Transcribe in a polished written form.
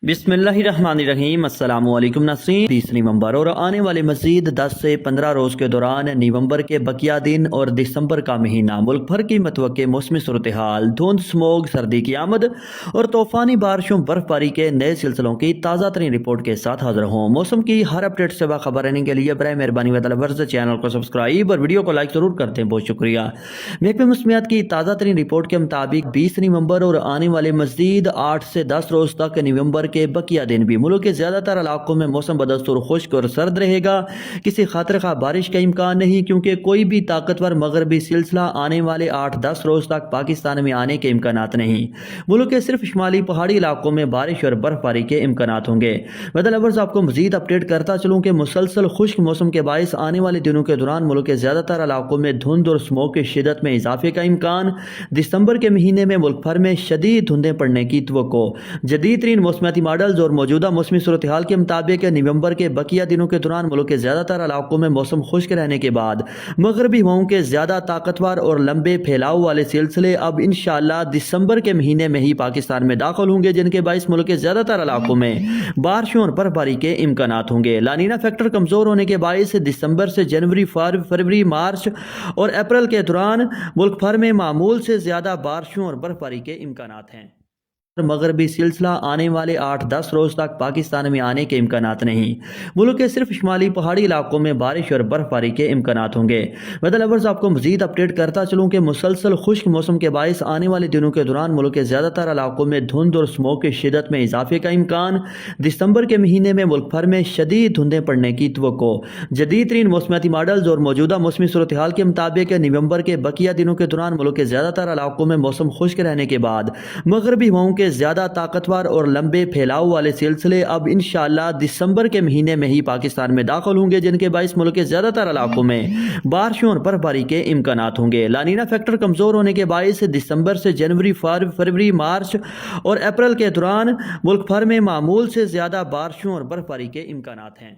بسم اللہ الرحمن الرحیم۔ السلام علیکم ناظرین، 20 نومبر اور آنے والے مزید 10 سے 15 روز کے دوران نومبر کے بقیہ دن اور دسمبر کا مہینہ ملک بھر کی متوقع موسمی صورتحال، دھند، اسموگ، سردی کی آمد اور طوفانی بارشوں، برف باری کے نئے سلسلوں کی تازہ ترین رپورٹ کے ساتھ حاضر ہوں۔ موسم کی ہر اپڈیٹ سے باخبر رہنے کے لیے برائے مہربانی وطلبرز چینل کو سبسکرائب اور ویڈیو کو لائک ضرور کرتے ہیں، بہت شکریہ۔ محکمہ موسمیات کی تازہ ترین رپورٹ کے مطابق 20 نومبر اور آنے والے مزید 8 سے 10 روز تک نومبر کے بقیہ دن بھی ملک کے زیادہ تر علاقوں میں موسم بدستور خشک اور سرد رہے گا۔ کسی خاطر خواہ بارش کا امکان نہیں، کیونکہ کوئی بھی طاقتور مغربی سلسلہ آنے والے 8-10 روز تک پاکستان میں آنے کے امکانات نہیں۔ ملک کے صرف شمالی پہاڑی علاقوں میں بارش اور برف باری کے امکانات ہوں گے۔ ویدر لورز، آپ کو مزید اپڈیٹ کرتا چلوں کہ مسلسل خشک موسم کے باعث آنے والے دنوں کے دوران ملک کے زیادہ تر علاقوں میں دھند اور اسموگ کی شدت میں اضافے کا امکان۔ دسمبر کے مہینے میں ملک بھر میں شدید دھندیں پڑنے کی توقع۔ جدید ترین موسمیاتی ماڈلز اور موجودہ موسمی صورتحال کے مطابق نومبر کے بقیہ دنوں کے دوران ملک کے زیادہ تر علاقوں میں موسم خشک رہنے کے بعد مغربی ہواؤں کے زیادہ طاقتور اور لمبے پھیلاؤ والے سلسلے اب انشاءاللہ دسمبر کے مہینے میں ہی پاکستان میں داخل ہوں گے، جن کے باعث ملک کے زیادہ تر علاقوں میں بارشوں اور برف باری کے امکانات ہوں گے۔ لانینا فیکٹر کمزور ہونے کے باعث دسمبر سے جنوری، فروری، مارچ اور اپریل کے دوران ملک بھر میں معمول سے زیادہ بارشوں اور برف باری کے امکانات ہیں۔ مغربی سلسلہ آنے والے 8-10 روز تک پاکستان میں آنے کے امکانات نہیں۔ ملک کے صرف شمالی پہاڑی علاقوں میں بارش اور برف باری کے امکانات ہوں گے۔ ویدر لورز، آپ کو مزید اپڈیٹ کرتا چلوں کہ مسلسل خشک موسم کے باعث آنے والے دنوں کے دوران ملک کے زیادہ تر علاقوں میں دھند اور اسموگ کی شدت میں اضافے کا امکان۔ دسمبر کے مہینے میں ملک بھر میں شدید دھندیں پڑنے کی توقع۔ جدید ترین موسمیاتی ماڈلز اور موجودہ موسمی صورتحال کے مطابق نومبر کے بقیہ دنوں کے دوران ملک کے زیادہ تر علاقوں میں موسم خشک رہنے کے بعد مغربی ہواؤں کے زیادہ طاقتور اور لمبے پھیلاؤ والے سلسلے اب انشاءاللہ دسمبر کے مہینے میں ہی پاکستان میں داخل ہوں گے، جن کے باعث ملک کے زیادہ تر علاقوں میں بارشوں اور برف باری کے امکانات ہوں گے۔ لانینا فیکٹر کمزور ہونے کے باعث دسمبر سے جنوری، فروری، مارچ اور اپریل کے دوران ملک بھر میں معمول سے زیادہ بارشوں اور برف باری کے امکانات ہیں۔